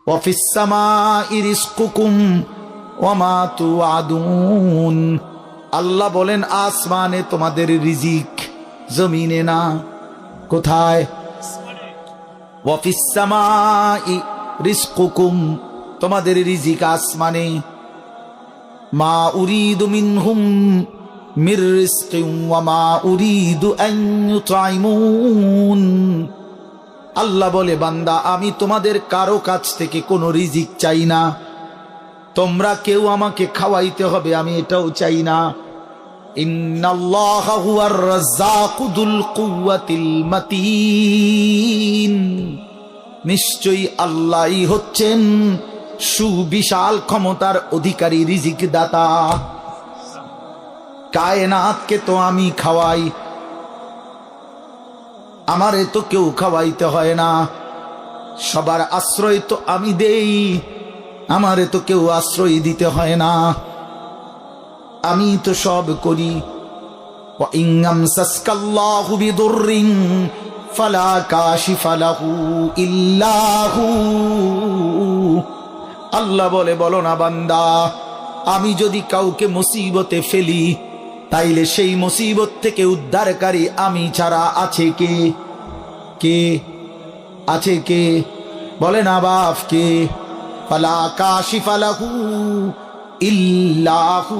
ওয়া ফিস সামাই রিজকুকুম ওয়া মা তুআদুন। আল্লাহ বলেন আসমানে তোমাদের রিজিক, জমিনে না। কোথায়? ওয়া ফিস সামাই রিজকুকুম, তোমাদের রিজিক আসমানে। মা উরিদু মিনহুম মির রিজকিন ওয়া মা উরিদু আন ইউতঈমুন। আল্লাহ বলে বান্দা আমি তোমাদের কারো কাছ থেকে কোনো রিজিক চাই না, তোমরা কেউ আমাকে খাওয়াইতে হবে আমি এটাও চাই না। ইন্নাল্লাহা হুয়ার রাজ্জাকু যুল কুওয়াতিল মাতিন, নিশ্চয়ই আল্লাহই হচ্ছেন সুবিশাল ক্ষমতার অধিকারী, রিজিক দাতা। কায়নাতকে তো আমি খাওয়াই, আমারে তো কেউ খাওয়াইতে হয় না। সবার আশ্রয় তো আমি দেই, আমারে তো কেউ আশ্রয় দিতে হয় না, আমি তো সব করি। ওয়া ইন আমসাসকাল্লাহু বিদুররিন ফালা কাশিফা লাহু ইল্লা হু। আল্লাহ বলে বলো না বান্দা, আমি যদি কাউকে মুসিবতে ফেলি তাইলে সেই মুসিবত থেকে উদ্ধারকারী আমি ছাড়া আছে কে? কে আছে? কে বলে না বাপ কে? ফালা কাশিফা লাহু ইল্লা হু,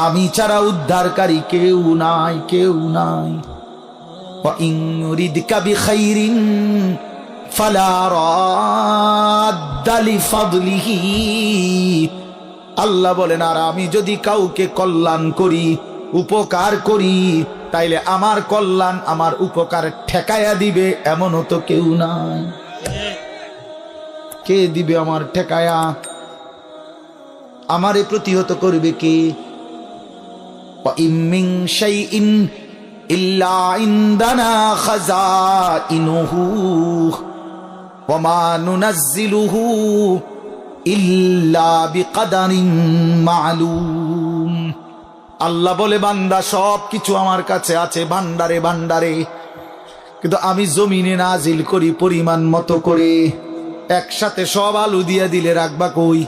আমি ছাড়া উদ্ধারকারী কেউ নাই, কেউ নাই। ওয়া ইন ইউরিদকা বিখাইরিন ফালা রাদ্দা লিফাদলিহি। আল্লাহ বলেন আর আমি যদি কাউকে কল্যাণ করি, উপকার করি, তাইলে আমার কল্যাণ আমার উপকার ঠেকায়া দিবে এমনও তো কেউ নাই। কে দিবে আমার ঠেকায়া? আমারে প্রতিহত করবে কে? ওয়া ইন মিন শাইইন ইল্লা ইনদানা খাযাইনুহু ওয়া মা নুনাজ্জিলুহু ইল্লা বিকদারিন মা'লুম। আল্লাহ বলে বান্দা সব কিছু আমার কাছে আছে ভান্ডারে ভান্ডারে, কিন্তু আমি জমিনে নাজিল করি পরিমাণ মতো করে। একসাথে সব আলু দিয়া দিলে রাখবা কই?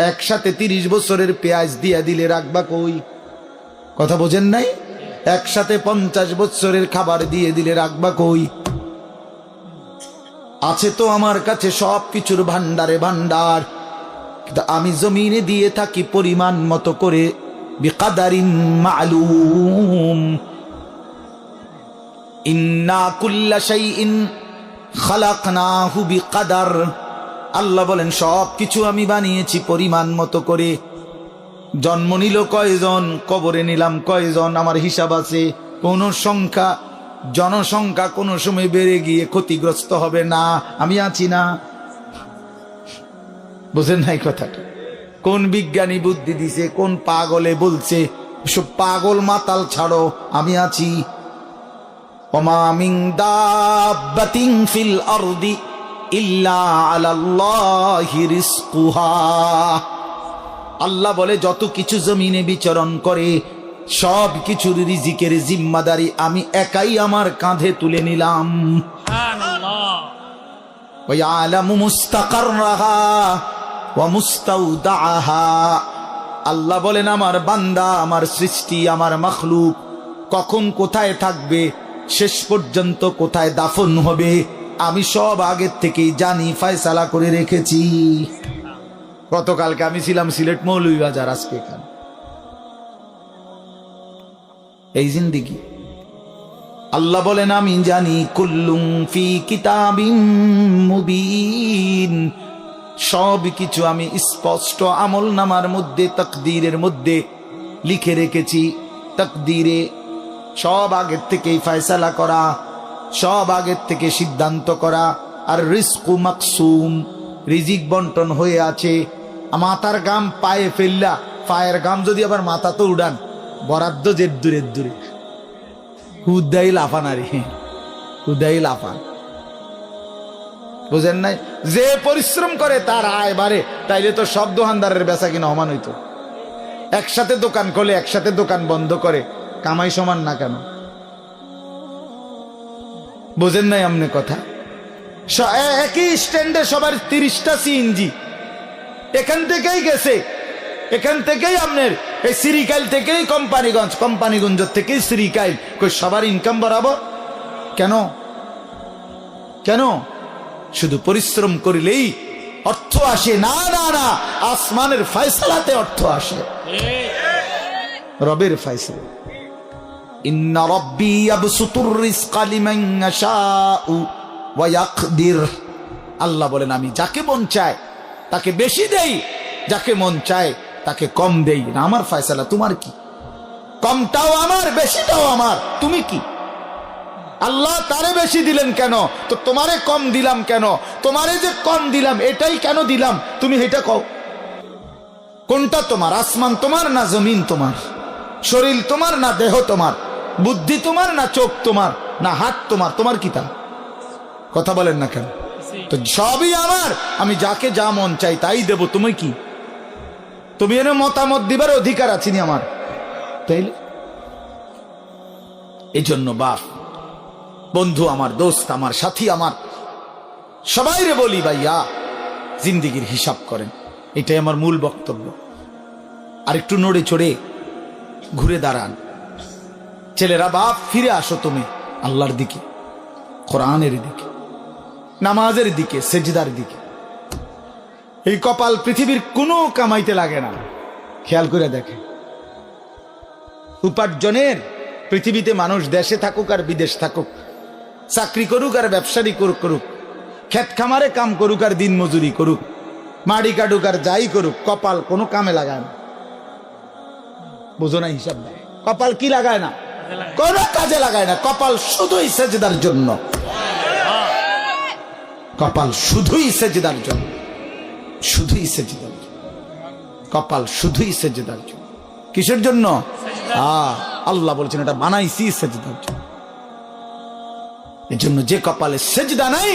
একসাথে 30 বছরের পেঁয়াজ দিয়া দিলে রাখবা কই? কথা বোঝেন নাই? একসাথে 50 বছরের খাবার দিয়ে দিলে রাখবা কই? আছে তো আমার কাছে সব কিছুর ভান্ডারে ভান্ডার, কিন্তু আমি জমিনে দিয়ে থাকি পরিমাণ মতো করে, বিকদারিন মা'লুম। ইন্না কুল্লা শাইইন খালাকনাহু বিকদার। আল্লাহ বলেন সব কিছু আমি বানিয়েছি পরিমাণ মতো করে। জন্ম নিল কয়জন, কবরে নিলাম কয়জন, আমার হিসাব আছে। কোন সংখ্যা, জনসংখ্যা কোন সময় বেড়ে গিয়ে ক্ষতিগ্রস্ত হবে না, আমি আছি না। বুঝেন নাই কথাটা? কোন বিজ্ঞানী বুদ্ধি দিছে, কোন পাগলে বলছে? সব পাগল মাতাল ছাড়ো, আমি আছি। ওমা মিন দাব্বাতিন ফিল আরদি ইল্লা আলাল্লাহি রিজকুহা। আল্লাহ বলে যত কিছু জমিনে বিচরণ করে সব কিছুর রিজিকের জিম্মাদারি আমি একাই আমার কাঁধে তুলে নিলাম। সুবহানাল্লাহ। ওয়া ইয়ালামু মুস্তাকাররাহা ওয়া মুস্তাউদাআহা। আল্লাহ বলেন আমার বান্দা, আমার সৃষ্টি, আমার মাখলুক কখন কোথায় থাকবে, শেষ পর্যন্ত কোথায় দাফন হবে, আমি সব আগের থেকেই জানি, ফয়সালা করে রেখেছি। গতকালকে আমি ছিলাম সিলেট মৌলভীবাজার, আজকে এখানে। এই জিন্দেগি আল্লাহ বলেন আমি জানি। কুল্লুম ফি কিতাবিম মুবিন, সব কিছু আমি স্পষ্ট আমল নামার মধ্যে, তাকদীরের মধ্যে লিখে রেখেছি। তাকদীরে সব আগের থেকেই ফয়সালা করা, সব আগের থেকে সিদ্ধান্ত করা। আর রিজকু মাকসুম, রিজিক বন্টন হয়ে আছে। মাথার গাম পায়ে ফেললা, পায়ের গাম যদি আবার মাথা তো উড়ান, বরাদ্দ যে দূরে দূরে, হুদাই লাফান। আরে হুদাই লাফান, বুঝেন নাই? যে পরিশ্রম করে তার আয় বাড়ে, তাইলে তো সব দোকানদারের বেচা কিনা সমান হইতো। একসাথে দোকান খোলে, একসাথে দোকান বন্ধ করে, কামাই সমান না কেন? বুঝেন নাই আমনে কথা? একই স্ট্যান্ডে সবার 30টা সিএনজি এখান থেকেই গেছে, এখান থেকেই আপনার এই সিরিকাইল থেকেই কোম্পানিগঞ্জ থেকেই সিরিকাইল, কই সবার ইনকাম বরাবর কেন? কেন? শুধু পরিশ্রম করিলেই অর্থ আসে? না না না, আসমানের ফয়সালাতে অর্থ আসে, রবের ফয়সালা। ইন্না রাব্বী ইয়াবসুতুর রিজকা লিমান ইয়াশাউ ওয়া ইয়াকদির। আল্লাহ বলেন আমি যাকে মন চায় তাকে বেশি দেই, যাকে মন চায় তাকে কম দেই। না আমার ফয়সালা, তোমার কি? কমটাও আমার, বেশিটাও আমার, তুমি কি? আল্লাহ তারে বেশি দিলেন কেন, তো তোমারে কম দিলাম কেন? তোমারে যে কম দিলাম এটাই কেন দিলাম, তুমি এটা কও। কোনটা তোমার? আসমান তোমার না জমিন তোমার? শরীর তোমার না দেহ তোমার? বুদ্ধি তোমার না চোখ তোমার না হাত তোমার? তোমার কি তা? কথা বলেন না কেন? তো সবই আমার, আমি যাকে যা মন চাই তাই দেব। তুমি কি? তুমি এনে মতামত দিবার অধিকার আছে নি আমার? তাইলে এই জন্য বাপ, বন্ধু আমার, দোস্ত আমার, সাথী আমার, সবাই রে বলি ভাইয়া জিন্দিগির হিসাব করেন। এটাই আমার মূল বক্তব্য। আর একটু নড়ে চড়ে ঘুরে দাঁড়ান। ছেলেরা, বাপ ফিরে আসো তুমি আল্লাহর দিকে, কোরআনের দিকে, নামাজের দিকে, সেজদার দিকে। এই কপাল পৃথিবীর কোনো কামাইতে লাগে না, খেয়াল করে দেখে। উপার্জনের পৃথিবীতে মানুষ দেশে থাকুক আর বিদেশ থাকুক, চাকরি করুক আর ব্যবসায়ী করুক, ক্ষেত খামারে কাম করুক আর দিন মজুরি করুক, মাড়ি কাটুক আর যাই করুক, কপাল কোনো কামে লাগায় না। বুঝো না হিসাব দেয়? কপাল কি লাগায় না? কোন কাজে লাগায় না। কপাল শুধুই সেজদার জন্য, কপাল শুধুই সেজদার জন্য, শুধুই সেজদার জন্য, কপাল শুধুই সেজদার জন্য। কিসের জন্য? আল্লাহ বলছেন এটা বানাইছি সেজদার জন্য। এজন্য যে কপালে সেজদা নাই,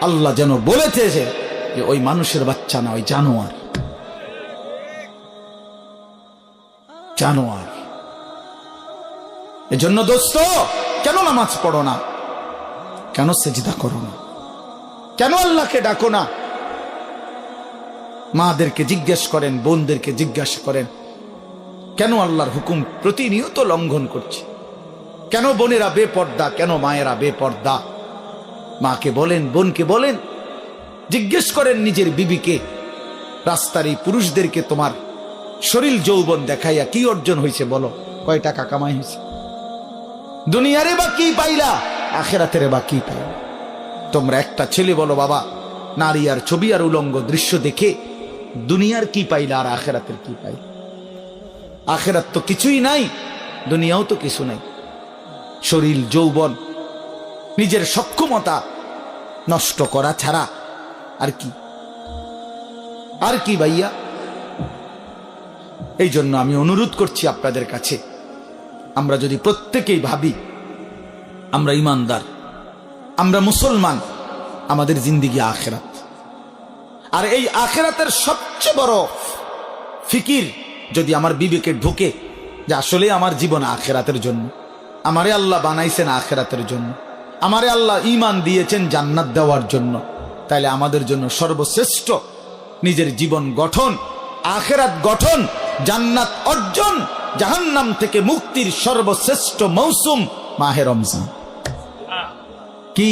আল্লাহ যেন বলেছে যে ওই মানুষের বাচ্চা না, ওই জানোয়ার, জানোয়ার। এজন্য দোস্ত, কেন নামাজ পড়ো না? কেন সেজদা করো না? কেন আল্লাহকে ডাকো না? মাদেরকে জিজ্ঞেস করেন, বোনদেরকে জিজ্ঞাসা করেন, কেন আল্লাহর হুকুম প্রতিনিয়ত লঙ্ঘন করছে? কেন বোনেরা বেপর্দা? কেন মায়েরা বেপর্দা? মাকে বলেন, বোনকে বলেন, জিজ্ঞেস করেন নিজের বিবিকে। রাস্তার এই পুরুষদেরকে তোমার শরীর যৌবন দেখাইয়া কি অর্জন হয়েছে বলো? কয় টাকা কামাই হয়েছে? দুনিয়ারে বা কি পাইলা, আখেরাতের বা কি পাইলা? তোমরা একটা ছেলে বলো, বাবা নারী আর ছবি আর উলঙ্গ দৃশ্য দেখে দুনিয়ার কি পাইলা আর আখেরাতের কি পাইলা? আখেরাত তো কিছুই নাই, দুনিয়াও তো কিছু নাই। শরীর যৌবন, নিজের সক্ষমতা নষ্ট করা ছাড়া আর কি? আর কি ভাইয়া? এই জন্য আমি অনুরোধ করছি আপনাদের কাছে, আমরা যদি প্রত্যেকেই ভাবি আমরা ইমানদার, আমরা মুসলমান, আমাদের জিন্দিগি আখেরাত। আর এই আখেরাতের সবচেয়ে বড় ফিকির যদি আমার বিবেকে ঢুকে যে আসলে আমার জীবন আখেরাতের জন্য, আমারে আল্লাহ বানাইছেন আখেরাতের জন্য, আমারে আল্লাহ ঈমান দিয়েছেন জান্নাত দেওয়ার জন্য, তাইলে আমাদের জন্য সর্বশ্রেষ্ঠ নিজের জীবন গঠন, আখেরাত গঠন, জান্নাত অর্জন, জাহান্নাম থেকে মুক্তির সর্বশ্রেষ্ঠ মৌসুম মাহে রমজান। কি?